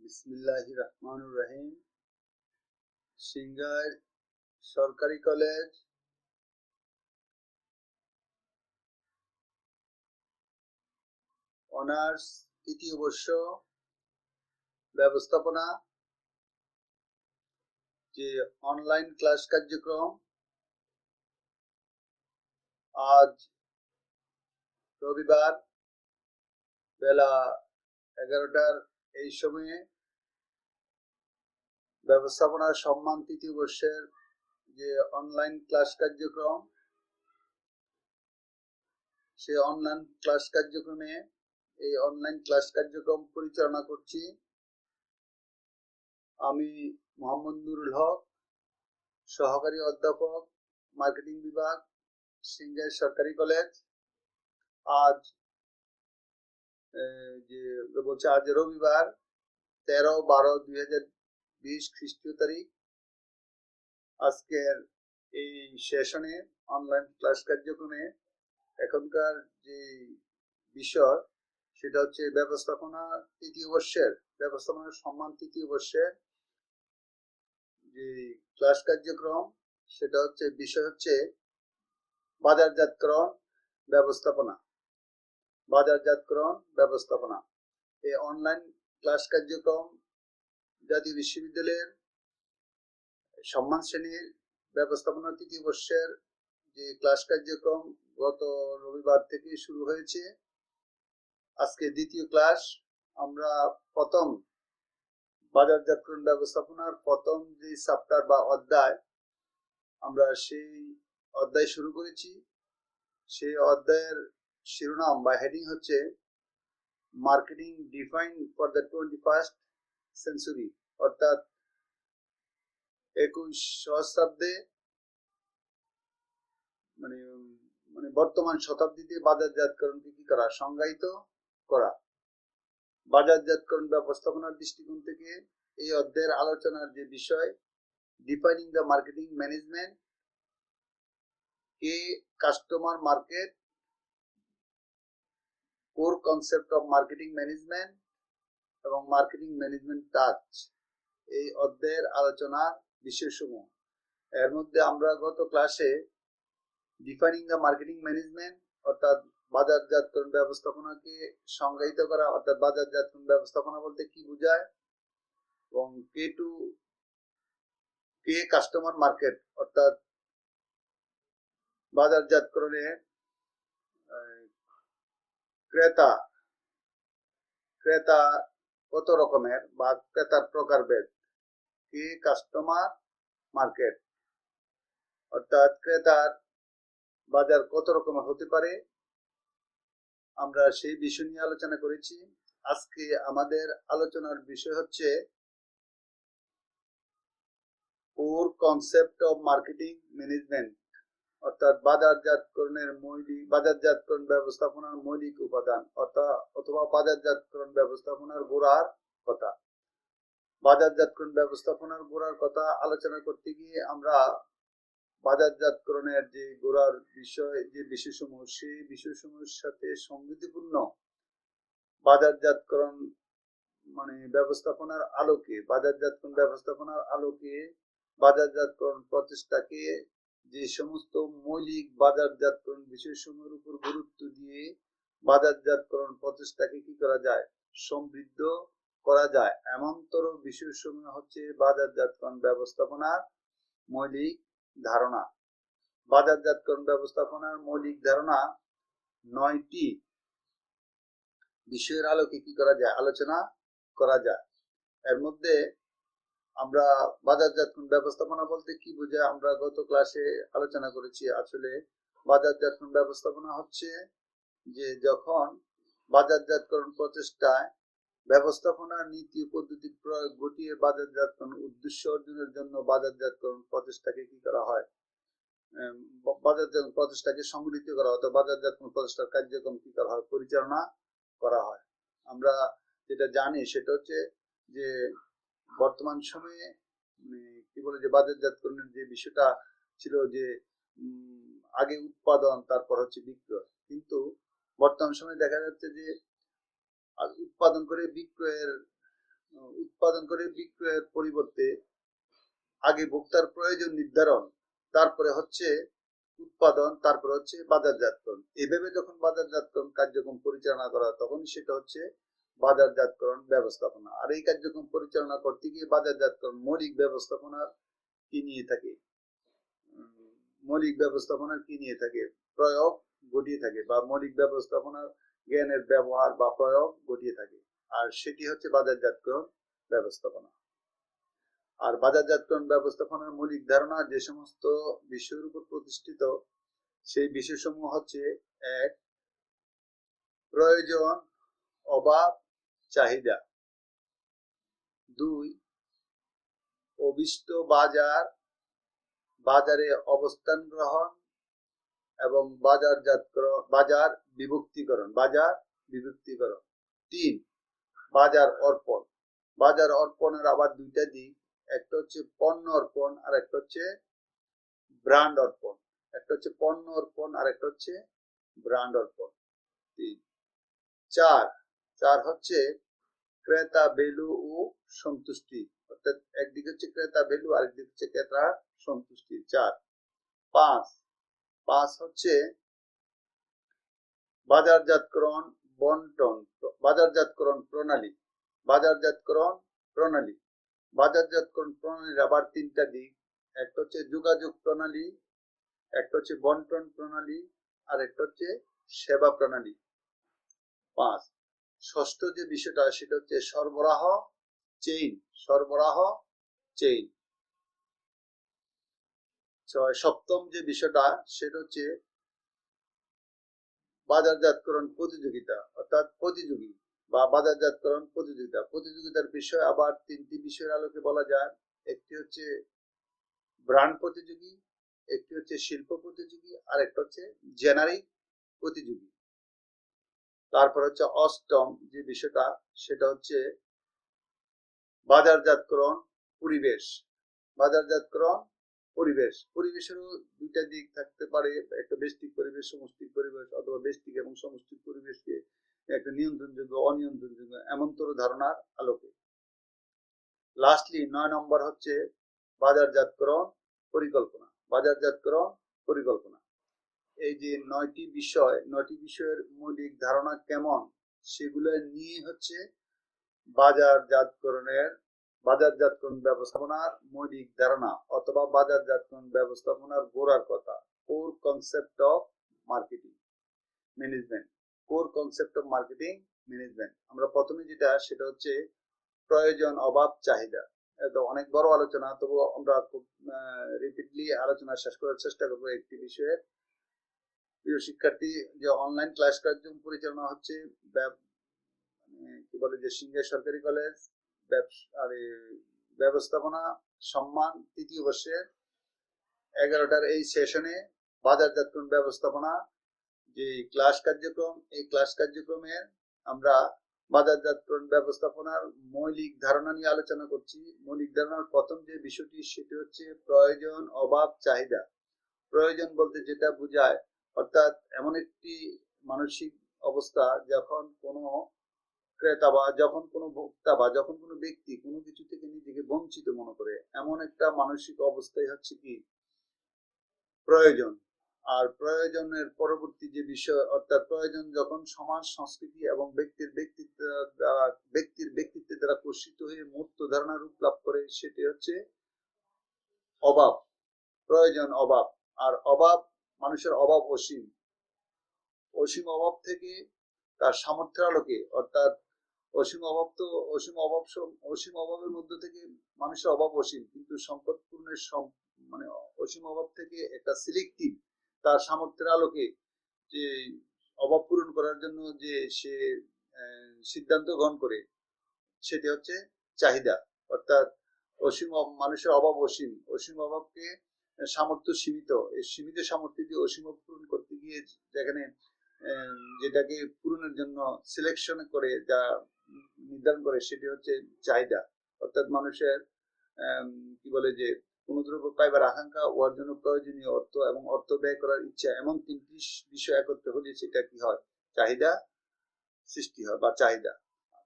বিসমিল্লাহির রহমানির রহিম। সিংগাইর সরকারি কলেজ অনার্স তৃতীয় বর্ষ ব্যবস্থাপনা যে অনলাইন ক্লাস কার্যক্রম আজ রবিবার বেলা 11টার এই সময়ে ব্যবস্থাপনা সম্মান তৃতীয় বর্ষের যে অনলাইন ক্লাস কার্যক্রম সে অনলাইন ক্লাস কার্যক্রমে এই অনলাইন ক্লাস কার্যক্রম পরিচালনা করছি আমি মোহাম্মদ নুরুল হক, সহকারী অধ্যাপক, মার্কেটিং বিভাগ, সিংগাইর সরকারি কলেজ। আজ আজ রবিবার 13/12/2020 খ্রিস্টীয় তারিখ। আজকের এই সেশনে অনলাইন ক্লাস কার্যক্রমে এখনকার যে বিষয় সেটা হচ্ছে ব্যবস্থাপনা সম্মান তৃতীয় বর্ষের যে ক্লাস কার্যক্রম সেটা হচ্ছে বিষয় হচ্ছে বাজারজাতকরণ ব্যবস্থাপনা। এই অনলাইন ক্লাস কার্যক্রম জাতীয় বিশ্ববিদ্যালয়ের সম্মান শ্রেণীর ব্যবস্থাপনা তৃতীয় বর্ষের যে ক্লাস কার্যক্রম গত রবিবার থেকে শুরু হয়েছে। আজকে দ্বিতীয় ক্লাস। আমরা প্রথম বাজারজাতকরণ ব্যবস্থাপনার প্রথম যে চ্যাপ্টার বা অধ্যায় আমরা সেই অধ্যায় শুরু করেছি। সেই অধ্যায়ের শিরোনাম বা হেডিং হচ্ছে marketing define for the 21st century, অর্থাৎ 21 সহস্রাব্দে মানে মানে বর্তমান শতাব্দীতে বাজারজাতকরণকে কি করা, সংজ্ঞায়িত করা। বাজারজাতকরণ ব্যবস্থাপনার দৃষ্টিকোণ থেকে এই অধ্যায়ের আলোচনার যে বিষয় defining the marketing management, A customer market, core concept of marketing management এবং মার্কেটিং ম্যানেজমেন্ট টাচ, এই অধ্যায়ের আলোচনার বিষয়সমূহ। এর মধ্যে আমরা গত ক্লাসে ডিফাইনিং দ্য মার্কেটিং ম্যানেজমেন্ট অর্থাৎ বাজারজাতকরণ ব্যবস্থাপনাকে সংজ্ঞায়িত করা, অর্থাৎ বাজারজাতকরণ ব্যবস্থাপনা বলতে কি বোঝায়, এবং কে কাস্টমার মার্কেট অর্থাৎ বাজারজাতকরণে ক্রেতা কত রকমের বা ক্রেতার প্রকারভেদ। কে কাস্টমার মার্কেট অর্থাৎ ক্রেতার বাজার কত রকমের হতে পারে, আমরা সেই বিষয় নিয়ে আলোচনা করেছি। আজকে আমাদের আলোচনার বিষয় হচ্ছে core concept of marketing management, অর্থাৎ বাজারজাতকরণ ব্যবস্থাপনার মৌলিক উপাদান অথবা বাজারজাতকরণ ব্যবস্থাপনার গোড়ার কথা। বাজারজাতকরণ ব্যবস্থাপনার গোড়ার কথা আলোচনা করতে গিয়ে আমরা বাজারজাতকরণের যে গোড়ার বিষয় যে বিষয়সমূহ সেই বিষয়সমূহের সাথে সঙ্গতিপূর্ণ বাজারজাতকরণ ব্যবস্থাপনার আলোকে বাজারজাতকরণ প্রচেষ্টাকে যে সমস্ত মৌলিক বাজারজাতকরণ বিষয়সমূহের উপর গুরুত্ব দিয়ে বাজারজাতকরণ প্রচেষ্টাকে কি করা যায়, সমৃদ্ধ করা যায়, এমনতর বিষয়সমূহ হচ্ছে বাজারজাতকরণ ব্যবস্থাপনার মৌলিক ধারণা। বাজারজাতকরণ ব্যবস্থাপনার মৌলিক ধারণা 9টি বিষয়ের আলোকে কি করা যায়, আলোচনা করা যায়। এর মধ্যে আমরা বাজারজাতকরণ ব্যবস্থাপনা বলতে কি বোঝায় আমরা গত ক্লাসে আলোচনা করেছি। আসলে বাজারজাতকরণ ব্যবস্থাপনা হচ্ছে যে যখন বাজারজাতকরণ প্রচেষ্টায় ব্যবস্থাপনা নীতি পদ্ধতি প্রয়োগ ঘটিয়ে বাজারজাতকরণ উদ্দেশ্য অর্জনের জন্য বাজারজাতকরণ প্রচেষ্টাকে কি করা হয়, বাজারজাতকরণ প্রচেষ্টাকে সংগঠিত করা হয়, বাজারজাতকরণ প্রচেষ্টার কার্যক্রম কি করা হয়, পরিচালনা করা হয়। আমরা যেটা জানি সেটা হচ্ছে যে বর্তমান সময়ে কি বলে যে বাজারজাতকরণের যে বিষয়টা ছিল যে আগে উৎপাদন তারপর হচ্ছে বিক্রয়, কিন্তু বর্তমান সময়ে দেখা যাচ্ছে যে উৎপাদন করে বিক্রয়ের উৎপাদন করে বিক্রয়ের পরিবর্তে আগে ভোক্তার প্রয়োজন নির্ধারণ, তারপরে হচ্ছে উৎপাদন, তারপরে হচ্ছে বাজারজাতকরণ। এভাবে যখন বাজারজাতকরণ কার্যক্রম পরিচালনা করা তখন সেটা হচ্ছে বাজারজাতকরণ ব্যবস্থাপনা। আর এই কার্যক্রম পরিচালনা করতে গিয়ে বাজারজাতকরণ মৌলিক ব্যবস্থাপনার কি নিয়ে থাকে, মৌলিক ব্যবস্থাপনার কি নিয়ে থাকে, প্রয়োগ ঘটিয়ে থাকে, বা মৌলিক ব্যবস্থাপনার জ্ঞানের ব্যবহার বা প্রয়োগ ঘটিয়ে থাকে। আর সেটি হচ্ছে বাজারজাতকরণ ব্যবস্থাপনা। আর বাজারজাতকরণ ব্যবস্থাপনার মৌলিক ধারণা যে সমস্ত বিষয়ের উপর প্রতিষ্ঠিত, সেই বিষয়সমূহ হচ্ছে: এক, প্রয়োজন, অভাব, চাহিদা; দুই, অভিষ্ট বাজার, বাজারে অবস্থান গ্রহণ এবং বাজার বিভক্তিকরণ; তিন, বাজার অর্পণ। বাজার অর্পণের আবার দুইটা দিক, একটা হচ্ছে পণ্য অর্পণ আর একটা হচ্ছে ব্র্যান্ড অর্পণ। একটা হচ্ছে পণ্য অর্পণ আর একটা হচ্ছে ব্র্যান্ড অর্পণ। তিন। চার, চার হচ্ছে ক্রেতা ভ্যালু ও সন্তুষ্টি, অর্থাৎ একদিকে হচ্ছে ক্রেতা ভ্যালু আর একদিকে হচ্ছে ক্রেতা সন্তুষ্টি। চার। পাঁচ, পাঁচ হচ্ছে বাজারজাতকরণ বন্টন, বাজারজাতকরণ প্রণালী। বাজারজাতকরণ প্রণালী, বাজারজাতকরণ প্রণালীর আবার তিনটা দিক, একটা হচ্ছে যোগাযোগ প্রণালী, একটা হচ্ছে বন্টন প্রণালী আর একটা হচ্ছে সেবা প্রণালী। পাঁচ। ষষ্ঠ যে বিষয়টা সেটা হচ্ছে সরবরাহ চেইন, সরবরাহ চেইন। ছয়। সপ্তম যে বিষয়টা সেটা হচ্ছে বাজারজাতকরণ প্রতিযোগিতা, অর্থাৎ প্রতিযোগী বা বাজারজাতকরণ প্রতিযোগিতা। প্রতিযোগিতার বিষয় আবার তিনটি বিষয়ের আলোকে বলা যায়। একটি হচ্ছে ব্র্যান্ড প্রতিযোগী, একটি হচ্ছে শিল্প প্রতিযোগী আর একটা হচ্ছে জেনারিক প্রতিযোগী। তারপর হচ্ছে অষ্টম যে বিষয়টা সেটা হচ্ছে বাজারজাতকরণ পরিবেশ। বাজারজাতকরণ পরিবেশ, পরিবেশেরও দুইটা দিক থাকতে পারে, একটা ব্যষ্টিক পরিবেশ, সমষ্টিক পরিবেশ, অথবা ব্যষ্টিক এবং সমষ্টিক পরিবেশকে একটা নিয়ন্ত্রণযোগ্য অনিয়ন্ত্রণযোগ্য এমনতর ধারণার আলোকে। লাস্টলি 9 নম্বর হচ্ছে বাজারজাতকরণ পরিকল্পনা। বাজারজাতকরণ পরিকল্পনা, এই যে 9টি বিষয়, 9টি বিষয়ের মৌলিক ধারণা কেমন সেগুলো নিয়ে হচ্ছে বাজারজাতকরণ ব্যবস্থাপনার মৌলিক ধারণা অথবা বাজারজাতকরণ ব্যবস্থাপনার গোড়ার কথা। Core concept of marketing management, core concept of marketing management. আমরা প্রথমে যেটা সেটা হচ্ছে প্রয়োজন, অভাব, চাহিদা। এটা অনেক বড় আলোচনা, তবু আমরা খুব রিপিটলি আলোচনা শেষ করার চেষ্টা করবো একটি বিষয়ে। প্রিয় শিক্ষার্থী, যে অনলাইন ক্লাস কার্যক্রম পরিচালনা হচ্ছে কি বলে যে সিংহের সরকারি কলেজ ব্যবস্থাপনা সম্মান তৃতীয় বর্ষের 11টার এই সেশনে বাজারজাতকরণ ব্যবস্থাপনা যে ক্লাস কার্যক্রম, এই ক্লাস কার্যক্রমে আমরা বাজারজাতকরণ ব্যবস্থাপনার মৌলিক ধারণা নিয়ে আলোচনা করছি। মৌলিক ধারণার প্রথম যে বিষয়টি সেটি হচ্ছে প্রয়োজন, অভাব, চাহিদা। প্রয়োজন বলতে যেটা বোঝায়, অর্থাৎ এমন একটি মানসিক অবস্থা যখন কোনো ক্রেতা বা যখন কোনো ভোক্তা বা যখন কোনো ব্যক্তি কোনো কিছু থেকে নিজেকে বঞ্চিত মনে করে, এমন একটা মানসিক অবস্থাই হচ্ছে কি প্রয়োজন। আর প্রয়োজনের পরবর্তী যে বিষয়, অর্থাৎ প্রয়োজন যখন সমাজ, সংস্কৃতি এবং ব্যক্তির ব্যক্তিত্বের দ্বারা পোষিত হয়ে মূর্ত ধারণা রূপ লাভ করে, সেটি হচ্ছে অভাব। প্রয়োজন, অভাব। আর অভাব, মানুষের অভাব অসীম, অসীম অভাব থেকে তার সামর্থ্যের আলোকে, অর্থাৎ অসীম অভাব তো অসীম অভাবের মধ্যে থেকে মানুষের অভাব অসীম, কিন্তু সম্পদ পূর্ণের মানে অসীম অভাব থেকে একটা সিলেক্টিভ তার সামর্থ্যের আলোকে যে অভাব পূরণ করার জন্য যে সে সিদ্ধান্ত গ্রহণ করে, সেটি হচ্ছে চাহিদা। অর্থাৎ অসীম মানুষের অভাব অসীম, অসীম অভাবকে সামর্থ্য সীমিত, এই সীমিত সামর্থ্য দিয়ে অসীম পূরণ করতে গিয়ে যেখানে যেটাকে পূরণের জন্য সিলেকশন করে যা নির্ধারণ করে সেটি হচ্ছে চাহিদা। অর্থাৎ মানুষের কি বলে যে কোন দ্রব্য পাইবার আকাঙ্ক্ষা, ওর জন্য প্রয়োজনীয় অর্থ এবং অর্থ ব্যয় করার ইচ্ছা, এমন তিনটি বিষয় একত্রে হলে সেটা কি হয়, চাহিদা সৃষ্টি হয় বা চাহিদা।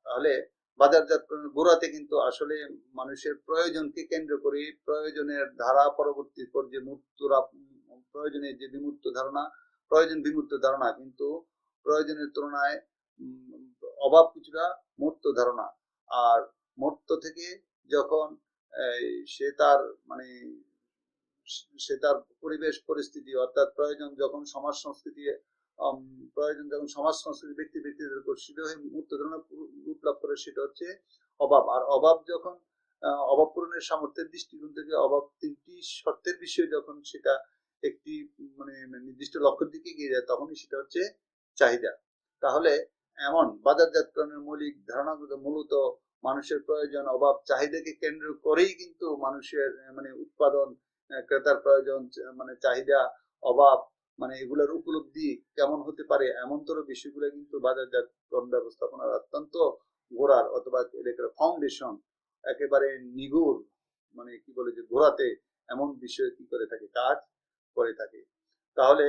তাহলে বাজারজাতকরণের গোড়াতে কিন্তু আসলে মানুষের প্রয়োজনকে কেন্দ্র করে প্রয়োজনের ধারা পরবর্তী পর্যায়ে প্রয়োজনের যে বিমূর্ত ধারণা, প্রয়োজন বিমূর্ত ধারণা, কিন্তু প্রয়োজনের তুলনায় অভাব কিছুটা মূর্ত ধারণা। আর মূর্ত থেকে যখন সে তার মানে সে তার পরিবেশ পরিস্থিতি অর্থাৎ প্রয়োজন যখন সমাজ সংস্কৃতি ব্যক্তি ব্যক্তিদের উপর সেটা হয়ে মুক্ত ধারণা রূপ লাভ করে, সেটা হচ্ছে অভাব। আর অভাব যখন অভাব পূরণের সামর্থ্যের দৃষ্টিকোণ থেকে অভাব তিনটি শর্তের বিষয়ে যখন সেটা একটি মানে নির্দিষ্ট লক্ষ্যের দিকে এগিয়ে যায়, তখনই সেটা হচ্ছে চাহিদা। তাহলে এমন বাজারজাতকরণের মৌলিক ধারণাগুলো মূলত মানুষের প্রয়োজন অভাব চাহিদাকে কেন্দ্র করেই কিন্তু মানুষের মানে উৎপাদন, ক্রেতার প্রয়োজন মানে চাহিদা অভাব মানে এগুলোর উপলব্ধি কেমন হতে পারে এমনতর বিষয়গুলো কিন্তু বাজারজাতকরণ ব্যবস্থাপনার অত্যন্ত গোড়ার অথবা ফাউন্ডেশন, একেবারে নিগুড় মানে কি বলে যে গোড়াতে এমন বিষয় কি করে থাকে, কাজ করে থাকে। তাহলে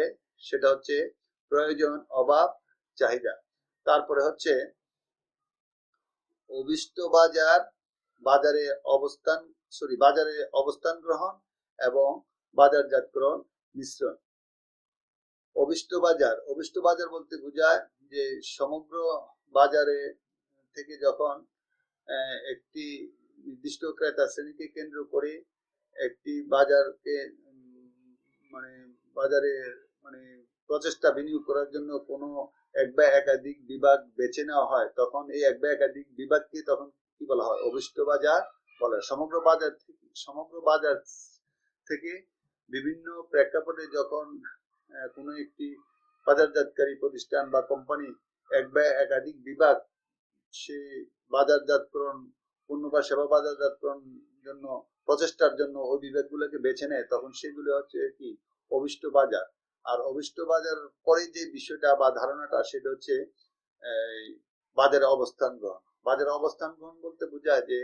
সেটা হচ্ছে প্রয়োজন অভাব চাহিদা। তারপরে হচ্ছে অভিষ্ট বাজার, বাজারে অবস্থান গ্রহণ এবং বাজারজাতকরণ মিশ্রণ। অভিষ্ট বাজার বলতে বোঝায় যে সমগ্র বাজারে থেকে যখন একটি নির্দিষ্ট ক্রেতা শ্রেণীকে কেন্দ্র করে একটি বাজারকে মানে বাজারে মানে প্রচেষ্টা বিনিয়োগ করার জন্য কোনো এক বা একাধিক বিভাগ বেছে নেওয়া হয়, তখন এই এক বা একাধিক বিভাগকে তখন কি বলা হয়, অভিষ্ট বাজার বলা হয়। সমগ্র বাজার থেকে বিভিন্ন প্রেক্ষাপটে যখন কোনো একটি বাজারজাতকারী প্রতিষ্ঠান বা কোম্পানি এক বা একাধিক বিভাগ সে বাজারজাতকরণ পণ্য বা সেবা বাজারজাতকরণ জন্য প্রচেষ্টার জন্য ওই বিভাগগুলোকে বেছে নেয়, তখন সেগুলো হচ্ছে কি অভিষ্ট বাজার। আর অভিষ্ট বাজার পরে যে বিষয়টা বা ধারণাটা সেটা হচ্ছে বাজারে অবস্থান গ্রহণ। বাজারে অবস্থান গ্রহণ বলতে বোঝায় যে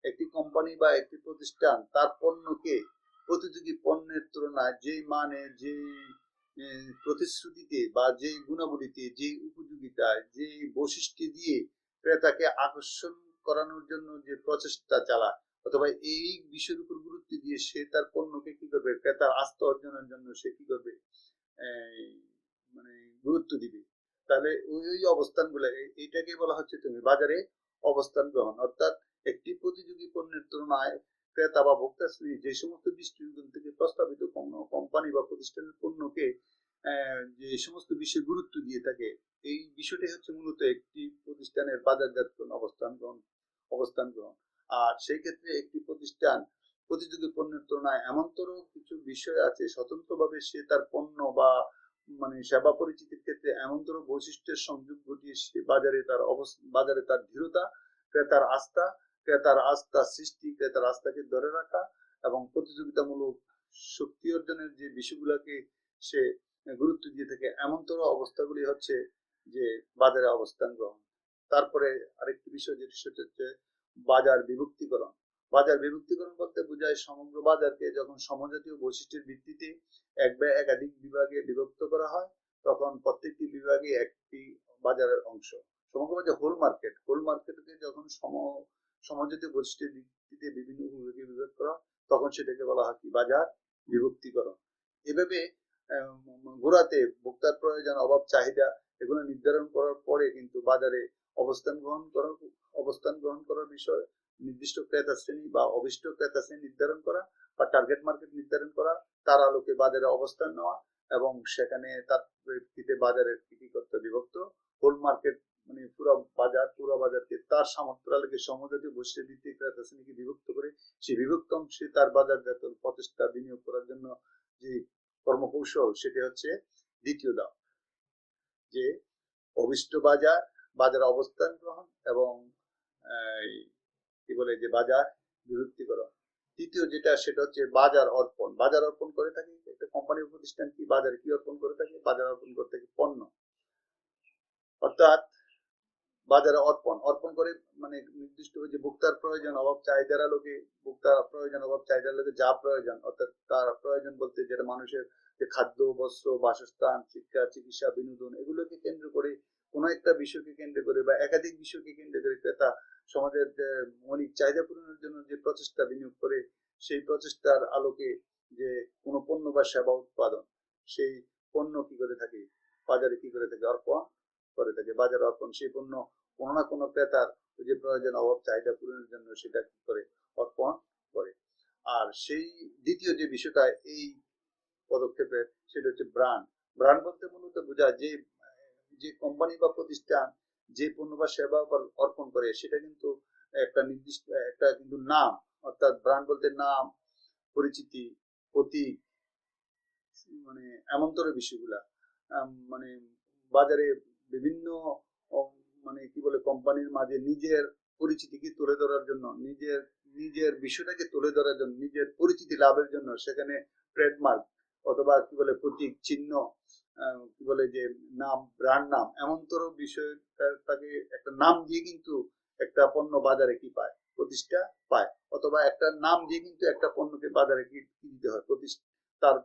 একটি কোম্পানি বা একটি প্রতিষ্ঠান তার পণ্যকে প্রতিযোগী পণ্যের তুলনায় যেই মানে যেই প্রতিশ্রুতিতে বা যেই গুণাবলীতে যেই উপযোগিতায় যেই বৈশিষ্ট্য দিয়ে ক্রেতাকে আকর্ষণ করানোর জন্য যে প্রচেষ্টা চালায় অথবা এই বিষয়ের উপর গুরুত্ব দিয়ে সে তার পণ্যকে কি করবে, ক্রেতার আস্থা অর্জনের জন্য সে কি করবে মানে গুরুত্ব দিবে। তাহলে ওই অবস্থানগুলো এইটাকে বলা হচ্ছে তুমি বাজারে অবস্থান গ্রহণ। অর্থাৎ একটি প্রতিযোগী পণ্যের তুলনায় ক্রেতা বা ভোক্তা শ্রেণী যে সমস্ত দৃষ্টিকোণ থেকে প্রস্তাবিত কোম্পানি বা প্রতিষ্ঠানের পণ্যকে যে সমস্ত বিষয়ে গুরুত্ব দিয়ে থাকে, এই বিষয়টাই হচ্ছে মূলত একটি প্রতিষ্ঠানের বাজারজাতকরণ অবস্থান গ্রহণ। আর সেই ক্ষেত্রে একটি প্রতিষ্ঠান প্রতিযোগী পণ্যের তুলনায় এমনতর কিছু বিষয় আছে স্বতন্ত্রভাবে সে তার পণ্য বা মানে সেবা পরিচিতির ক্ষেত্রে এমনতর বৈশিষ্ট্যের সংযোগ ঘটিয়ে সে বাজারে তার দৃঢ়তা, ক্রেতার আস্থা সৃষ্টি, ক্রেতার আস্থাকে ধরে রাখা এবং প্রতিযোগিতামূলক শক্তি অর্জনের যে বিষয়গুলোকে সে গুরুত্ব দিয়ে থাকে, এমনতর অবস্থাগুলি হচ্ছে যে বাজারে অবস্থান গ্রহণ। তারপরে আরেকটি বিষয় যেটি সেটা হচ্ছে বাজার বিভক্তিকরণ। বাজার বিভক্তিকরণ বলতে বোঝায় সমগ্র বাজারকে যখন সমজাতীয় বৈশিষ্ট্যের ভিত্তিতে এক বা একাধিক বিভাগে বিভক্ত করা হয়, তখন প্রত্যেকটি বিভাগে একটি বাজারের অংশ। সমগ্র বাজার হোল মার্কেটকে যখন সমজাতীয় বৈশিষ্ট্যের ভিত্তিতে বিভিন্ন বিভাগে বিভাগ করা, তখন সেটাকে বলা হয় কি বাজার বিভক্তিকরণ। এভাবে গোড়াতে ভোক্তার প্রয়োজন অভাব চাহিদা এগুলো নির্ধারণ করার পরে কিন্তু বাজারে অবস্থান গ্রহণ করার বিষয় নির্দিষ্ট ক্রেতা শ্রেণী বা অভিষ্ট ক্রেতা শ্রেণী নির্ধারণ করা বা টার্গেট মার্কেট নির্ধারণ করা, তার আলোকে বাজারে অবস্থান নেওয়া এবং সেখানে তার প্রেক্ষিতে বাজারের কি করতে বিভক্ত হোল মার্কেট মানে পুরো বাজারকে তার সামর্থ্যের আলোকে সমজাতীয় বৈশিষ্ট্যের ভিত্তিতে ক্রেতা শ্রেণীকে বিভক্ত করে সেই বিভক্ত অংশে তার বাজারজাত প্রচেষ্টা বিনিয়োগ করার জন্য যে কর্মকৌশল, সেটি হচ্ছে দ্বিতীয় ধাপ, যে অভিষ্ট বাজার অবস্থান গ্রহণ এবং কি বলে যে বাজার বিভক্তিকরণ। তৃতীয় যেটা সেটা হচ্ছে বাজার অর্পণ করে থাকে একটা কোম্পানি প্রতিষ্ঠান কি বাজারে কি অর্পণ করে থাকে, বাজার অর্পণ করে থাকে পণ্য। অর্থাৎ বাজারে অর্পণ করে মানে নির্দিষ্ট যে ভোক্তার প্রয়োজন অভাব চাহিদার আলোকে যা প্রয়োজন, অর্থাৎ তার প্রয়োজন বলতে যেটা মানুষের যে খাদ্য বস্ত্র বাসস্থান শিক্ষা চিকিৎসা বিনোদন এগুলোকে কেন্দ্র করে কোনো একটা বিষয়কে কেন্দ্র করে বা একাধিক বিষয়কে কেন্দ্র করে ক্রেতা সমাজের যে মৌলিক চাহিদা পূরণের জন্য যে প্রচেষ্টা বিনিয়োগ করে, সেই প্রচেষ্টার আলোকে যে কোনো পণ্য বা সেবা উৎপাদন, সেই পণ্য কি করে থাকে, বাজারে কি করে থাকে, অর্পণ করে থাকে। বাজারে অর্পণ, সেই পণ্য কোনো না কোনো ক্রেতার যে প্রয়োজন অভাব চাহিদা পূরণের জন্য সেটা কি করে, অর্পণ করে। আর সেই দ্বিতীয় যে বিষয়টা এই পদক্ষেপের, সেটা হচ্ছে ব্র্যান্ড। ব্র্যান্ড বলতে মূলত বোঝায় যে যে কোম্পানি বা প্রতিষ্ঠান যে পণ্য বা সেবা অর্পণ করে, সেটা কিন্তু একটা নির্দিষ্ট একটা কিন্তু নাম, অর্থাৎ ব্র্যান্ড বলতে নাম, পরিচিতি, প্রতীক, মানে এমনতর বিষয়গুলা। মানে বাজারে বিভিন্ন মানে কি বলে, কোম্পানির মাঝে নিজের পরিচিতিকে তুলে ধরার জন্য, নিজের নিজের বিষয়টাকে তুলে ধরার জন্য, নিজের পরিচিতি লাভের জন্য সেখানে ট্রেডমার্ক অথবা কি বলে প্রতীক চিহ্ন, কি বলে যে নাম, ব্র্যান্ড নাম, এমনতর বিষয়, তাকে একটা নাম দিয়ে কিন্তু একটা পণ্য বাজারে কি পায়, প্রতিষ্ঠা পায়। অথবা একটা নাম দিয়ে কিন্তু একটা পণ্যকে বাজারে কি দিতে হয়, তার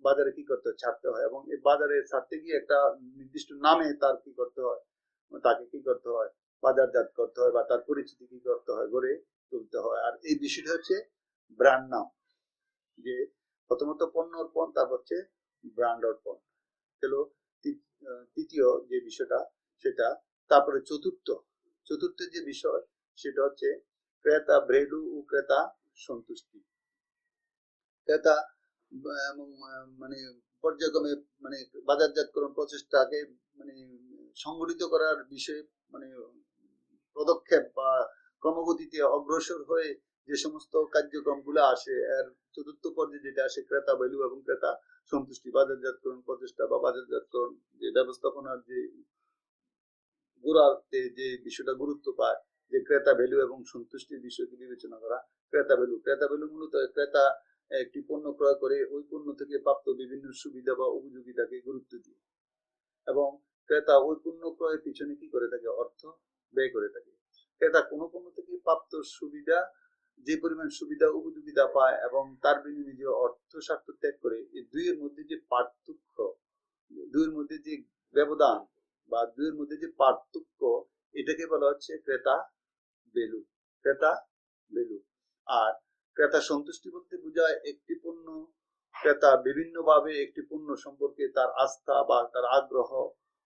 বাজারে কি করতে হয়, ছাড়তে হয়। এবং এই বাজারে ছাড়তে গিয়ে একটা নির্দিষ্ট নামে তার কি করতে হয়, তাকে কি করতে হয়, বাজারজাত করতে হয়, বা তার পরিচিতি কি করতে হয়, গড়ে তুলতে হয়। আর এই বিষয়টা হচ্ছে ব্র্যান্ড নাম, যে প্রথমত পণ্য অর্পণ, তারপর হচ্ছে ব্র্যান্ড অর্পণ হলো তৃতীয় যে বিষয়টা সেটা। তারপরে চতুর্থ যে বিষয় সেটা হচ্ছে ক্রেতা ভ্যালু ও ক্রেতা সন্তুষ্টি। ক্রেতা এবং মানে পর্যায়ক্রমে মানে বাজারজাতকরণ প্রচেষ্টাকে মানে সংগঠিত করার বিষয়ে মানে পদক্ষেপ বা ক্রমগতিতে অগ্রসর হয়ে যে সমস্ত কার্যক্রমগুলো আসে, এর চতুর্থ পর্যায়ে যেটা আসে ক্রেতা ভ্যালু এবং ক্রেতা সন্তুষ্টি। বাজারজাতকরণ প্রচেষ্টা বা বাজারজাতকরণ যে ব্যবস্থাপনার যে গোড়াতে যে বিষয়টা গুরুত্ব পায়, যে ক্রেতা ভ্যালু এবং সন্তুষ্টির বিষয়কে বিবেচনা করা। ক্রেতা ভ্যালু মূলত ক্রেতা একটি পণ্য ক্রয় করে ওই পণ্য থেকে প্রাপ্ত বিভিন্ন সুবিধা বা উপযোগিতাকে গুরুত্ব দিয়ে, এবং ক্রেতা ওই পণ্য ক্রয়ের পিছনে কি করে থাকে, অর্থ ব্যয় করে থাকে। ক্রেতা কোনো পণ্য থেকে প্রাপ্ত সুবিধা, যে পরিমাণ সুবিধা উপযোগিতা পায় এবং তার বিনিময়ে যে অর্থ স্বার্থ ত্যাগ করে, এই দুইয়ের মধ্যে যে পার্থক্য, দুইয়ের মধ্যে যে ব্যবধান বা দুইয়ের মধ্যে যে পার্থক্য, এটাকে বলা হচ্ছে ক্রেতা ভ্যালু। ক্রেতা ভ্যালু। আর ক্রেতা সন্তুষ্টি বলতে বোঝায় একটি পণ্য ক্রেতা বিভিন্নভাবে একটি পণ্য সম্পর্কে তার আস্থা বা তার আগ্রহ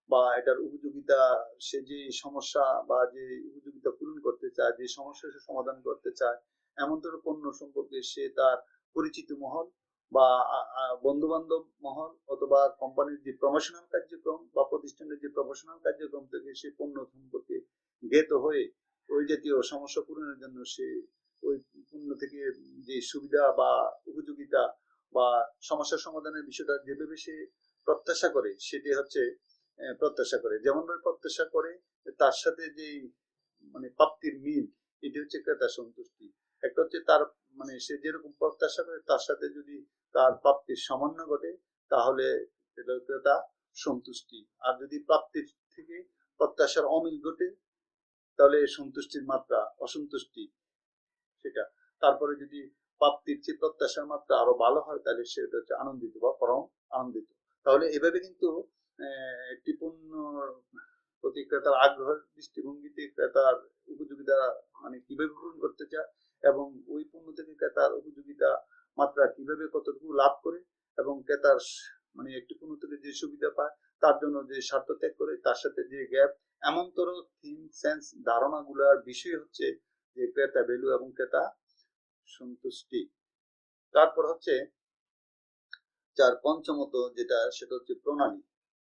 বা এটার উপযোগিতা, সে যে সমস্যা বা যে উপযোগিতা পূরণ করতে চায়, যে সমস্যা সে সমাধান করতে চায়, এমন ধরনের পণ্য সম্পর্কে সে তার পরিচিত মহল বা বন্ধু বান্ধব মহল অথবা কোম্পানির যে প্রমোশনাল কার্যক্রম বা প্রতিষ্ঠানের যে প্রমোশনাল কার্যক্রম থেকে সে পণ্য সম্পর্কে জ্ঞাত হয়ে ওই জাতীয় সমস্যা পূরণের জন্য সে ওই পণ্য থেকে যে সুবিধা বা উপযোগিতা বা সমস্যা সমাধানের বিষয়টা যেভাবে সে প্রত্যাশা করে, সেটি হচ্ছে প্রত্যাশা করে, যেমন ভাবে প্রত্যাশা করে তার সাথে যে মানে প্রাপ্তির মিল, এটি হচ্ছে ক্রেতা সন্তুষ্টি। একটা হচ্ছে তার মানে সে যেরকম প্রত্যাশা করে তার সাথে যদি তার প্রাপ্তির সামান্য ঘটে, তাহলে এটা ক্রেতা সন্তুষ্টি। আর যদি প্রাপ্তির থেকে প্রত্যাশার অমিল ঘটে, তাহলে সন্তুষ্টির মাত্রা অসন্তুষ্টি সেটা। তারপরে যদি প্রাপ্তির চেয়ে প্রত্যাশার মাত্রা আরো ভালো হয়, তাহলে সেটা হচ্ছে আনন্দিত বা পরম আনন্দিত। তাহলে এভাবে কিন্তু একটি পণ্য প্রতি ক্রেতার আগ্রহের দৃষ্টিভঙ্গিতে ক্রেতার উপযোগিতা মানে কিভাবে পূরণ করতে চায়, এবং ওই পণ্য থেকে ক্রেতার উপযোগিতা মাত্রা কিভাবে কতটুকু লাভ করে, এবং ক্রেতার মানে একটি পণ্য থেকে যে সুবিধা পায় তার জন্য যে স্বার্থ ত্যাগ করে, তার সাথে যে গ্যাপ, এমনতর থিম সেন্স ধারণাগুলোর বিষয় হচ্ছে যে ক্রেতা ভ্যালু এবং ক্রেতা সন্তুষ্টি। তারপর হচ্ছে পঞ্চমত যেটা, সেটা হচ্ছে প্রণালী।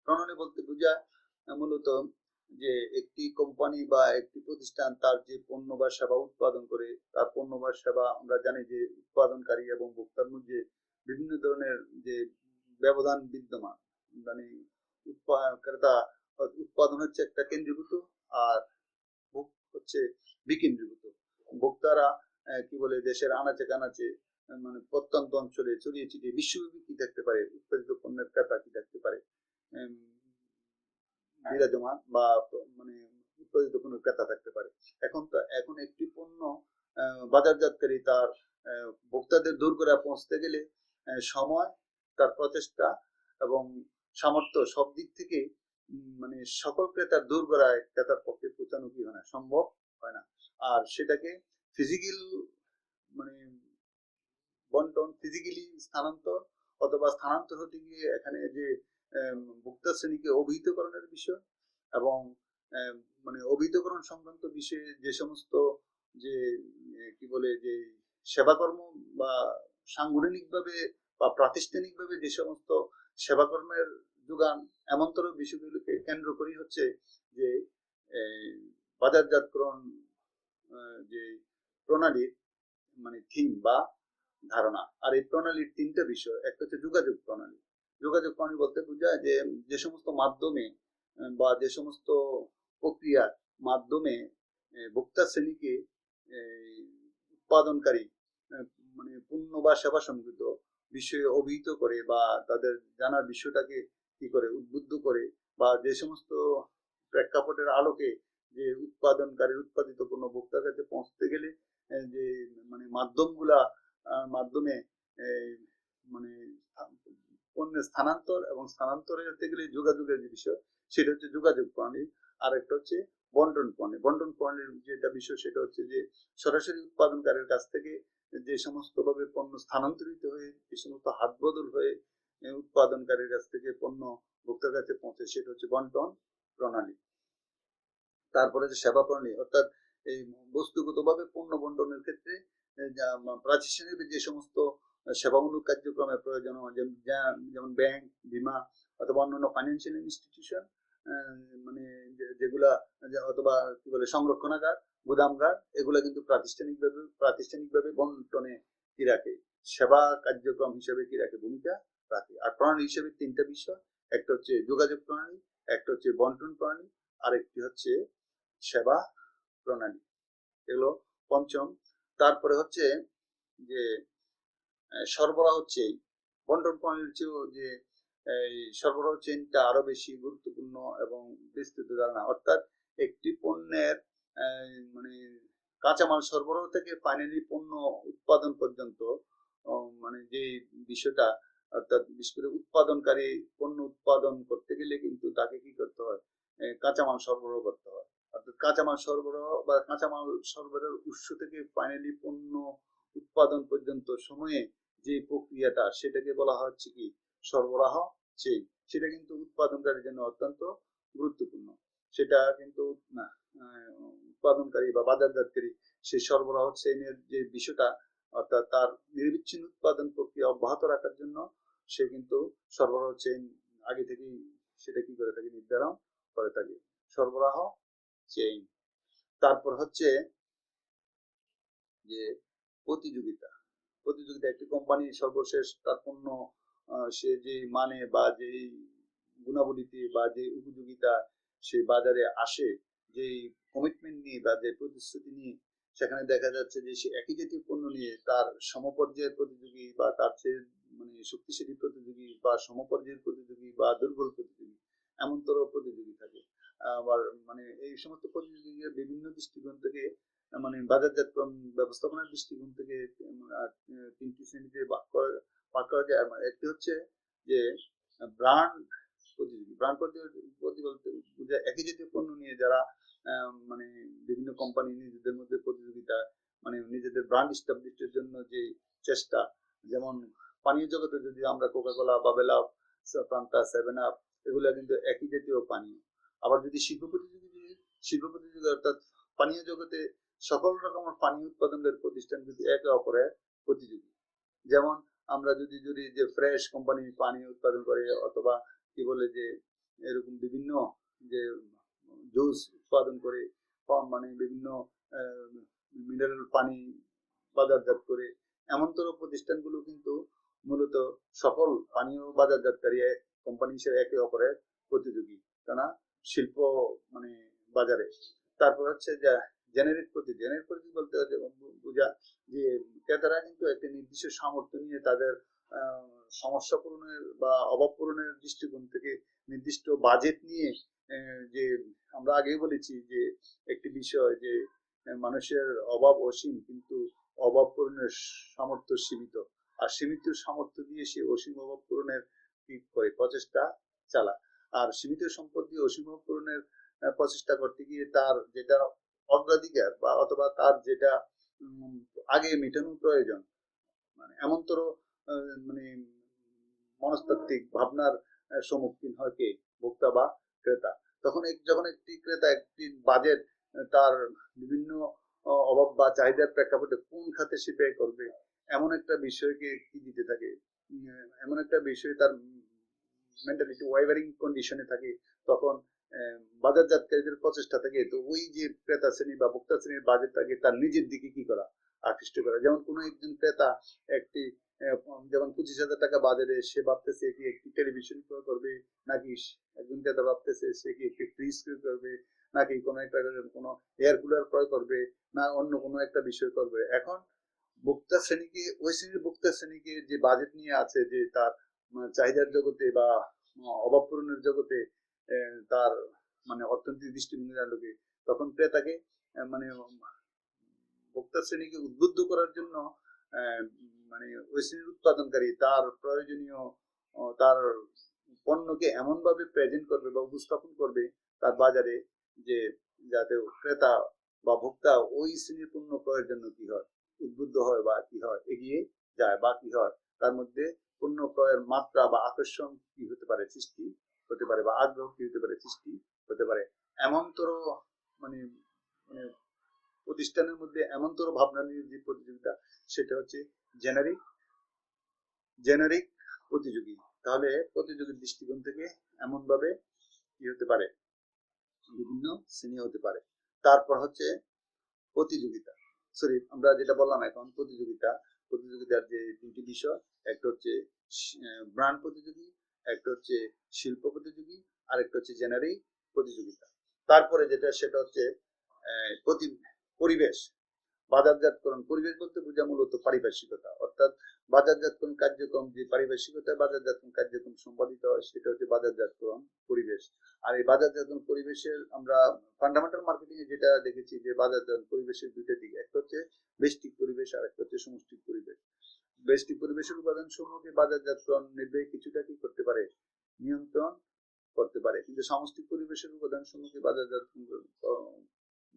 প্রণালী বলতে বোঝায় মূলত যে একটি কোম্পানি বা একটি প্রতিষ্ঠান তার যে পণ্য বা সেবা উৎপাদন করে, তার পণ্য বা সেবা আমরা জানি যে উৎপাদনকারী এবং ভোক্তার মধ্যে বিভিন্ন ধরনের যে ব্যবধান বিদ্যমান। মানে ক্রেতা উৎপাদন হচ্ছে একটা কেন্দ্রীভূত, আর ভোগ হচ্ছে বিকেন্দ্রীভূত। ভোক্তারা কি বলে দেশের আনাচে কানাচে মানে প্রত্যন্ত অঞ্চলে ছড়িয়ে ছিটিয়ে বিশ্বব্যাপী কি থাকতে পারে, উৎপাদিত পণ্যের ক্রেতা কি থাকতে পারে বিরাজমান, বা মানে উৎপাদিত পণ্যের ক্রেতা থাকতে পারে। এখন একটি পণ্য বাজারজাতকারী তার ভোক্তাদের দূর করে পৌঁছতে গেলে সময়, তার প্রচেষ্টা এবং সামর্থ্য সব দিক থেকে মানে সকল ক্রেতার দূর করায় ক্রেতার পক্ষে পৌঁছানো কি হয় না, সম্ভব হয় না। আর সেটাকে ফিজিক্যাল মানে বন্টন, ফিজিক্যালি স্থানান্তর অথবা স্থানান্তর হতে গিয়ে এখানে যে ভোক্তা শ্রেণীকে অভিহিতকরণের বিষয় এবং মানে অভিহিতকরণ সংক্রান্ত বিষয়ে যে সমস্ত যে কি বলে যে সেবাকর্ম বা সাংগঠনিকভাবে বা প্রাতিষ্ঠানিকভাবে যে সমস্ত সেবাকর্মের যোগান এমনতর বিষয়গুলোকে কেন্দ্র করেই হচ্ছে যে বাজারজাতকরণ যে প্রণালীর মানে থিম বা ধারণা। আর এই প্রণালীর তিনটা বিষয়, একটা হচ্ছে যোগাযোগ প্রণালী। যোগাযোগ প্রণালী বলতে বোঝায় যে যে সমস্ত মাধ্যমে বা যে সমস্ত প্রক্রিয়ার মাধ্যমে ভোক্তা শ্রেণীকে উৎপাদনকারী মানে পণ্য বা সেবা সংক্রান্ত বিষয়ে অভিহিত করে বা তাদের জানার বিষয়টাকে কি করে উদ্বুদ্ধ করে বা যে সমস্ত প্রেক্ষাপটের আলোকে যে উৎপাদনকারী উৎপাদিত পণ্য ভোক্তার কাছে পৌঁছতে গেলে যে মানে মাধ্যমগুলা মাধ্যমে মানে পণ্যের স্থানান্তর এবং স্থানান্তরে যেতে গেলে যোগাযোগের যে বিষয় সেটা হচ্ছে যোগাযোগ প্রণালী। আর একটা হচ্ছে বন্টন প্রণালী। বন্টন প্রণালীর যেটা বিষয় সেটা হচ্ছে যে সরাসরি উৎপাদনকারীর কাছ থেকে যে সমস্ত ভাবে পণ্য স্থানান্তরিত হয়ে যে সমস্ত হাত বদল হয়ে উৎপাদনকারীর কাছ থেকে পণ্য ভোক্তার কাছে পৌঁছে সেটা হচ্ছে বন্টন প্রণালী। তারপরে যে সেবা প্রণালী অর্থাৎ এই বস্তুগতভাবে পণ্য বন্টনের ক্ষেত্রে প্রাতিষ্ঠানিক যে সমস্ত সেবামূলক কার্যক্রমের প্রয়োজন যেমন ব্যাংক, বীমা অথবা অন্যান্য ফাইন্যান্সিয়াল ইনস্টিটিউশন মানে যেগুলা অথবা কি বলে সংরক্ষণাগার, গুদামঘাট এগুলা কিন্তু প্রাতিষ্ঠানিকভাবে বন্টনে কি রাখে, সেবা কার্যক্রম হিসেবে কি রাখে, ভূমিকা রাখে। আর প্রণালী হিসেবে তিনটা বিষয়, একটা হচ্ছে যোগাযোগ প্রণালী, একটা হচ্ছে বন্টন প্রণালী, আরেকটি হচ্ছে সেবা প্রণালী। এগুলো পঞ্চম। তারপরে হচ্ছে যে সরবরাহ চেইন। বন্টন প্রণালীর চেয়েও যে এই সরবরাহ চেইনটা আরো বেশি গুরুত্বপূর্ণ এবং বিস্তৃত ধারণা। অর্থাৎ একটি পণ্যের মানে কাঁচামাল সরবরাহ থেকে ফাইনালি পণ্য উৎপাদন পর্যন্ত মানে যে বিষয়টা, অর্থাৎ বিশেষ করে উৎপাদনকারী পণ্য উৎপাদন করতে গেলে কিন্তু তাকে কি করতে হয়, কাঁচামাল সরবরাহ করতে হয়। অর্থাৎ কাঁচামাল সরবরাহ বা কাঁচামাল সরবরাহের উৎস থেকে ফাইনালি পণ্য উৎপাদন পর্যন্ত সময়ে যে প্রক্রিয়াটা সেটাকে বলা হচ্ছে কি সরবরাহ চেইন। সেটা কিন্তু উৎপাদনকারীর জন্য অত্যন্ত গুরুত্বপূর্ণ। সেটা কিন্তু উৎপাদনকারী বা বাজারজাতকারী সেই সরবরাহ চেইনের যে বিষয়টা অর্থাৎ তার নিরবিচ্ছিন্ন উৎপাদন প্রক্রিয়া অব্যাহত রাখার জন্য সে কিন্তু সরবরাহ চেইন আগে থেকেই সেটা কি করে থাকে, নির্ধারণ করে থাকে, সরবরাহ চেইন। তারপর হচ্ছে যে প্রতিযোগিতা। প্রতিযোগিতা একটি কোম্পানি সর্বশেষ তার পণ্য সে যে মানে বা যেই গুণাবলীতে বা যে উপযোগিতা সে বাজারে আসে, যে কমিটমেন্ট নিয়ে বা যে প্রতিশ্রুতি নিয়ে, সেখানে দেখা যাচ্ছে যে সে একই জাতীয় পণ্য নিয়ে তার সমপর্যায়ের প্রতিযোগী বা তার চেয়ে মানে শক্তিশালী প্রতিযোগী বা সমপর্যায়ের প্রতিযোগী বা দুর্বল প্রতিযোগী এমনতর প্রতিযোগী থাকে। আবার মানে এই সমস্ত প্রতিযোগীদের বিভিন্ন দৃষ্টিকোণ থেকে মানে বাজারজাতকরণ ব্যবস্থাপনার দৃষ্টিকোণ থেকে তিনটি শ্রেণীতে ভাগ করা যায়। একটি হচ্ছে যে ব্র্যান্ড প্রতিযোগী। ব্র্যান্ড প্রতিযোগী বলতে একই জাতীয় পণ্য নিয়ে যারা মানে বিভিন্ন কোম্পানি নিজেদের মধ্যে প্রতিযোগিতা মানে নিজেদের ব্র্যান্ড এস্টাবলিশের জন্য যে চেষ্টা, যেমন পানীয় জগতে যদি আমরা Coca Cola, Bubble Up, Fanta, Seven Up এগুলা কিন্তু একই জাতীয় পানীয়। আবার যদি শিল্প প্রতিযোগিতা অর্থাৎ পানীয় জগতে সকল রকমের পানীয় উৎপাদনের প্রতিষ্ঠান কিন্তু একে অপরের প্রতিযোগী। যেমন আমরা যদি যদি যে ফ্রেশ কোম্পানি পানি উৎপাদন করে অথবা কি বলে যে এরকম বিভিন্ন যে জুস উৎপাদন করে মানে বিভিন্ন মিনারেল পানি বাজারজাত করে, এমনতর প্রতিষ্ঠানগুলো কিন্তু মূলত সকল পানীয় বাজারজাতকারী কোম্পানি হিসেবে একে অপরের প্রতিযোগী, কেননা শিল্প মানে বাজারে। তারপর হচ্ছে যে জেনারিক প্রতিযোগী বলতে বোঝা যে ক্রেতারা কিন্তু একটা নির্দিষ্ট সামর্থ্য নিয়ে তাদের সমস্যা পূরণের বা অভাব পূরণের দৃষ্টিকোণ থেকে নির্দিষ্ট বাজেট নিয়ে যে আমরা আগেই বলেছি যে একটি বিষয় যে মানুষের অভাব অসীম কিন্তু অভাব পূরণের সামর্থ্য সীমিত, আর সীমিত সামর্থ্য দিয়ে সে অসীম অভাব পূরণের কি করে প্রচেষ্টা চালায়। আর সীমিত সম্পদ দিয়ে অসীম অভাব পূরণের প্রচেষ্টা করতে গিয়ে তার যেটা অগ্রাধিকার বা অথবা তার যেটা আগে মেটানো প্রয়োজন, মানে এমনতর মানে মনস্তাত্ত্বিক ভাবনার সম্মুখীন হয় কে? ভোক্তা বা ক্রেতা। তখন যখন একটি ক্রেতা একটি বাজেট তার বিভিন্ন অভাব বা চাহিদার প্রেক্ষাপটে কোন খাতে সে ব্যয় করবে এমন একটা বিষয়কে কি দিতে থাকে, এমন একটা বিষয় তার মেন্টালিটি ওয়াইভারিং কন্ডিশনে থাকে, তখন বাজারজাতকারীদের প্রচেষ্টা থাকে তো ওই যে ক্রেতা শ্রেণী বা ভোক্তা শ্রেণীর বাজেটটাকে তার নিজের দিকে কি করা, আকৃষ্ট করা। যেমন কোনো একজন ক্রেতা একটি যেমন 25,000 টাকা বাজারে সে ভাবতেছে কি একটি টেলিভিশন ক্রয় করবে, নাকি একজন ক্রেতা ভাবতেছে সে কি একটি ফ্রিজ ক্রয় করবে, নাকি কোনো একটা কোনো এয়ার কুলার ক্রয় করবে, না অন্য কোনো একটা বিষয় করবে। এখন ভোক্তা শ্রেণীকে ওই শ্রেণীর ভোক্তা শ্রেণীকে যে বাজেট নিয়ে আছে যে তার চাহিদার জগতে বা অভাব পূরণের জগতে তার মানে অর্থনৈতিক দৃষ্টিভঙ্গির আলোকে, তখন ক্রেতাকে মানে ভোক্তা শ্রেণীকে উদ্বুদ্ধ করার জন্য মানে ওই শ্রেণীর উৎপাদনকারী তার প্রয়োজনীয় তার পণ্যকে এমন ভাবে প্রেজেন্ট করবে বা উপস্থাপন করবে তার বাজারে যে যাতে ক্রেতা বা ভোক্তা ওই শ্রেণীর পণ্য ক্রয়ের জন্য কি হয়, উদ্বুদ্ধ হয় বা কি হয়, এগিয়ে যায় বা কি হয়, তার মধ্যে পণ্য ক্রয়ের মাত্রা বা আকর্ষণ কি হতে পারে, সৃষ্টি হতে পারে, বা আগ্রহ কি হতে পারে, সৃষ্টি হতে পারে। এমনতর মানে মানে প্রতিষ্ঠানের মধ্যে এমনতর ভাবনা নিয়ে যে প্রতিযোগিতা, সেটা হচ্ছে জেনারিক জেনারিক প্রতিযোগী। তাহলে প্রতিযোগীর দৃষ্টিকোণ থেকে এমন ভাবে কি হতে পারে, বিভিন্ন শ্রেণী হতে পারে। তারপর হচ্ছে প্রতিযোগিতা, সরি আমরা যেটা বললাম এখন প্রতিযোগিতা, প্রতিযোগিতার যে তিনটি বিষয়, একটা হচ্ছে ব্র্যান্ড প্রতিযোগী, একটা হচ্ছে শিল্প প্রতিযোগী, আর একটা হচ্ছে জেনারিক প্রতিযোগিতা। তারপরে যেটা সেটা হচ্ছে পরিবেশ বাজারজাতকরণ। পরিবেশ বলতে বোঝা মূলত পারিপার্শ্বিকতা, অর্থাৎ বাজারজাতকরণ কার্যক্রম যে পারিপার্শ্বিকতায় বাজারজাতকরণ কার্যক্রম সম্পাদিত হয় সেটা হচ্ছে বাজারজাতকরণ পরিবেশ। আর এই বাজারজাতকরণ পরিবেশের আমরা ফান্ডামেন্টাল মার্কেটিং এ যেটা দেখেছি যে বাজারজাতকরণ পরিবেশের দুইটা দিক, একটা হচ্ছে ব্যষ্টিক পরিবেশ আর একটা হচ্ছে সমষ্টিক পরিবেশ। ব্যষ্টিক পরিবেশের উপাদান সমূহকে বাজারজাতকরণ নির্বাহী কিছুটা কি করতে পারে, নিয়ন্ত্রণ করতে পারে, কিন্তু সামষ্টিক পরিবেশের উপাদান সমূহকে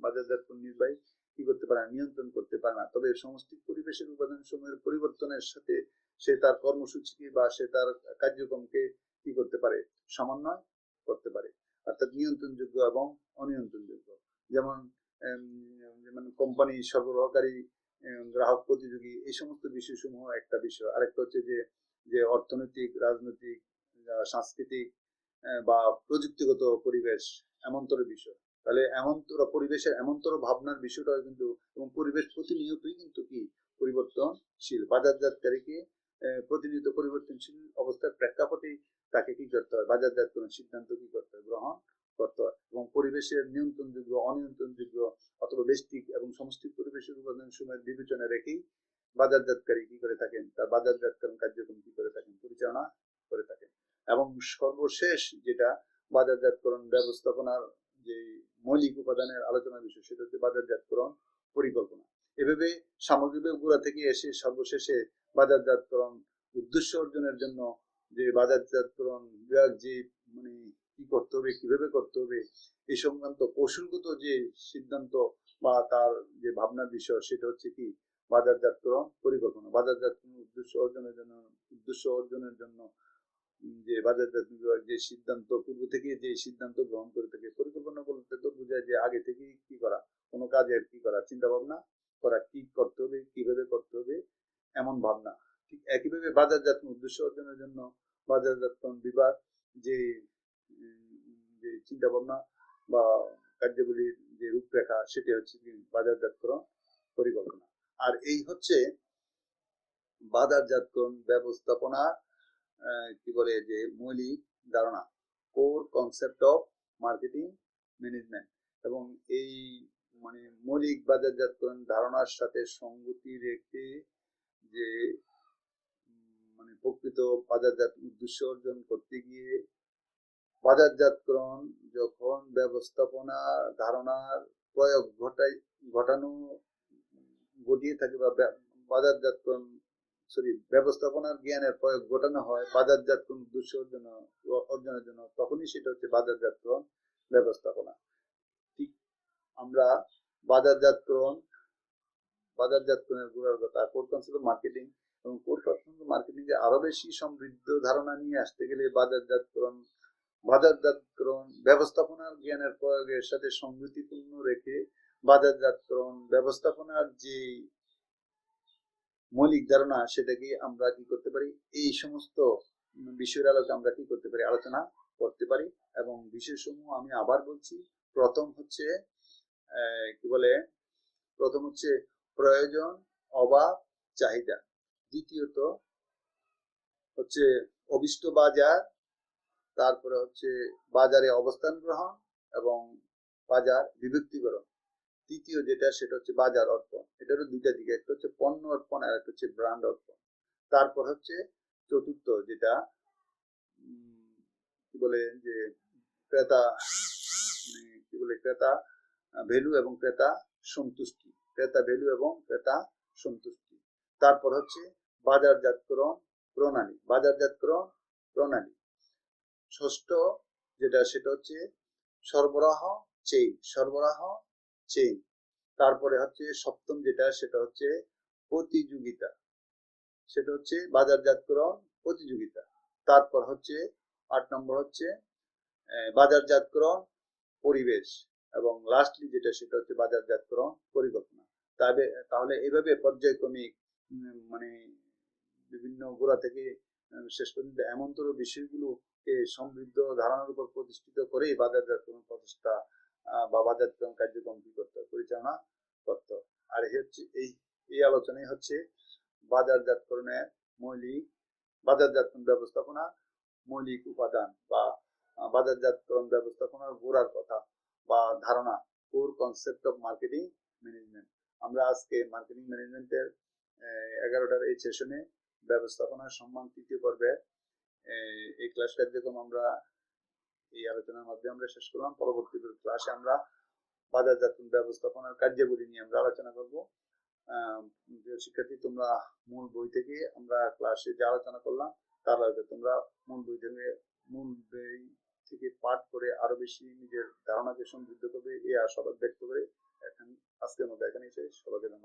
বাজারজাতকরণ নির্বাহী কি করতে পারে, নিয়ন্ত্রণ করতে পারে না। তবে সমষ্টিক পরিবেশের উপাদান সমূহের পরিবর্তনের সাথে সে তার কর্মসূচিকে বা সে তার কার্যক্রমকে কি করতে পারে, সমন্বয় করতে পারে, অর্থাৎ নিয়ন্ত্রণযোগ্য এবং অনিয়ন্ত্রণযোগ্য। যেমন যেমন কোম্পানি সরবরাহকারী গ্রাহক প্রতিযোগী, এই সমস্ত বিষয়সমূহ একটা বিষয়। আরেকটা হচ্ছে যে যে অর্থনৈতিক, রাজনৈতিক, সাংস্কৃতিক বা প্রযুক্তিগত পরিবেশ এমনতর বিষয়। তাহলে এমনতর পরিবেশের এমনতর ভাবনার বিষয়টা কিন্তু, এবং পরিবেশ প্রতিনিয়তই কিন্তু কি পরিবর্তনশীল। বাজারজাতকারীকে প্রতিনিয়ত পরিবর্তনশীল অবস্থার প্রেক্ষাপটে তাকে কি করতে হয়, বাজারজাতকরণ সিদ্ধান্ত কি করতে হয়, গ্রহণ করতে হয়। এবং পরিবেশের নিয়ন্ত্রণযোগ্য, অনিয়ন্ত্রণযোগ্য অথবা ব্যষ্টিক এবং সমষ্টিক পরিবেশের উপাদান সময়ের বিবেচনা রেখেই বাজারজাতকারী কি করে থাকেন, তার বাজারজাতকরণ কার্যক্রম কি করে থাকেন, পরিচালনা করে থাকেন। এবং সর্বশেষ যেটা বাজারজাতকরণ ব্যবস্থাপনার যে মৌলিক উপাদানের আলোচনার বিষয়, সেটা হচ্ছে বাজারজাতকরণ পরিকল্পনা। এভাবে সামগ্রিক গোড়া থেকে এসে সর্বশেষে বাজারজাতকরণ উদ্দেশ্য অর্জনের জন্য যে বাজারজাতকরণ বিভাগ যে মানে কি করতে হবে, কিভাবে করতে হবে, এই সংক্রান্ত কৌশলগত যে সিদ্ধান্ত বা তার যে ভাবনার বিষয়, সেটা হচ্ছে কি বাজারজাতকরণ পরিকল্পনা। বাজারজাতকরণ উদ্দেশ্য অর্জনের জন্য যে বাজারজাত বিভাগ যে সিদ্ধান্ত পূর্ব থেকে যে সিদ্ধান্ত গ্রহণ করে থাকে। পরিকল্পনা বলতে তো বোঝায় যে আগে থেকেই কি করা, কোনো কাজের কি করা, চিন্তা ভাবনা করা, কি করতে হবে, কিভাবে করতে হবে, এমন ভাবনা। ঠিক একইভাবে বাজারজাত উদ্দেশ্য অর্জনের জন্য বাজারজাতকরণ বিভাগ যে যে চিন্তা ভাবনা বা কার্যাবলীর যে রূপরেখা, সেটি হচ্ছে কি বাজারজাতকরণ পরিকল্পনা। আর এই হচ্ছে বাজারজাতকরণ ব্যবস্থাপনা কি বলে যে মৌলিক ধারণা, core concept of marketing management. এবং এই মানে মৌলিক বাজারজাতকরণ ধারণার সাথে সঙ্গতি রেখে যে মানে প্রকৃত বাজারজাত উদ্দেশ্য অর্জন করতে গিয়ে বাজারজাতকরণ যখন ব্যবস্থাপনা ধারণার প্রয়োগ ঘটানো ঘটিয়ে থাকে বা বাজারজাতকরণ ব্যবস্থাপনার জ্ঞানের প্রয়োগ ঘটানো হয় বাজারজাতকরণ উদ্দেশ্য অর্জনের জন্য, তখনই সেটা হচ্ছে বাজারজাতকরণ ব্যবস্থাপনা। ঠিক আমরা বাজারজাতকরণ, বাজারজাতকরণের গুণার কথা, কোর কনসেপ্ট মার্কেটিং এবং কোর কনসেপ্ট মার্কেটিং এ আরো বেশি সমৃদ্ধ ধারণা নিয়ে আসতে গেলে বাজারজাতকরণ ব্যবস্থাপনার জ্ঞানের প্রয়োগের সাথে সংগতিপূর্ণ রেখে বাজারজাতকরণ ব্যবস্থাপনার যে মৌলিক ধারণা সেটাকে আমরা কি করতে পারি, এই সমস্ত বিষয়ের আলোকে আমরা কি করতে পারি, আলোচনা করতে পারি। এবং বিষয়সমূহ আমি আবার বলছি, প্রথম হচ্ছে কি বলে, প্রথম হচ্ছে প্রয়োজন, অভাব, চাহিদা। দ্বিতীয়ত হচ্ছে অভিষ্ট বাজার, তারপরে হচ্ছে বাজারে অবস্থান গ্রহণ এবং বাজার বিভক্তিকরণ। তৃতীয় যেটা সেটা হচ্ছে বাজার অর্পণ। এটারও দুইটা দিকে, একটা হচ্ছে পণ্য অর্পণ আর একটা হচ্ছে ব্র্যান্ড অর্পণ। তারপর হচ্ছে চতুর্থ যেটা কি বলে যে ক্রেতা, কি বলে ক্রেতা ভ্যালু এবং ক্রেতা সন্তুষ্টি, ক্রেতা ভ্যালু এবং ক্রেতা সন্তুষ্টি। তারপর হচ্ছে বাজারজাতকরণ প্রণালী, বাজারজাতকরণ প্রণালী। ষষ্ঠ যেটা সেটা হচ্ছে সরবরাহ চেইন, সরবরাহ চেইন। তারপরে হচ্ছে সপ্তম যেটা সেটা হচ্ছে প্রতিযোগিতা, সেটা হচ্ছে বাজারজাতকরণ প্রতিযোগিতা। তারপর হচ্ছে 8 নম্বর হচ্ছে বাজারজাতকরণ পরিবেশ এবং লাস্টলি যেটা সেটা হচ্ছে বাজারজাতকরণ পরিকল্পনা। তাহলে এইভাবে পর্যায়ক্রমিক মানে বিভিন্ন গোড়া থেকে শেষ পর্যন্ত এমনতর বিষয়গুলোকে সমৃদ্ধ ধারণার উপর প্রতিষ্ঠিত করেই বাজারজাতকরণ প্রচেষ্টা বা বাজারজাতকরণ কার্যক্রম কি করতে পরিচালনা করতে। আর হচ্ছে এই আলোচনায় হচ্ছে বাজারজাতকরণের মৌলিক, বাজারজাতকরণ ব্যবস্থাপনা মৌলিক উপাদান বা বাজারজাতকরণ ব্যবস্থাপনার গোড়ার কথা বা ধারণা, core concept of marketing management. আমরা আজকে মার্কেটিং ম্যানেজমেন্টের 11টার এই সেশনে ব্যবস্থাপনার সম্মান তৃতীয় পর্বে এই ক্লাস কার্যক্রম আমরা এই আলোচনার মাধ্যমে আমরা শেষ করলাম। পরবর্তী ক্লাসে আমরা বাজারজাতকরণ ব্যবস্থাপনার কার্যাবলী নিয়ে আমরা আলোচনা করব। শিক্ষার্থী, তোমরা মূল বই থেকে আমরা ক্লাসে যে আলোচনা করলাম তার আগে তোমরা মূল বই থেকে পাঠ করে আরো বেশি নিজের ধারণাকে সমৃদ্ধ করবে এই আশাবাদ ব্যক্ত করে এখন আজকের মতো এখানেই শেষ। সবাইকে ধন্যবাদ।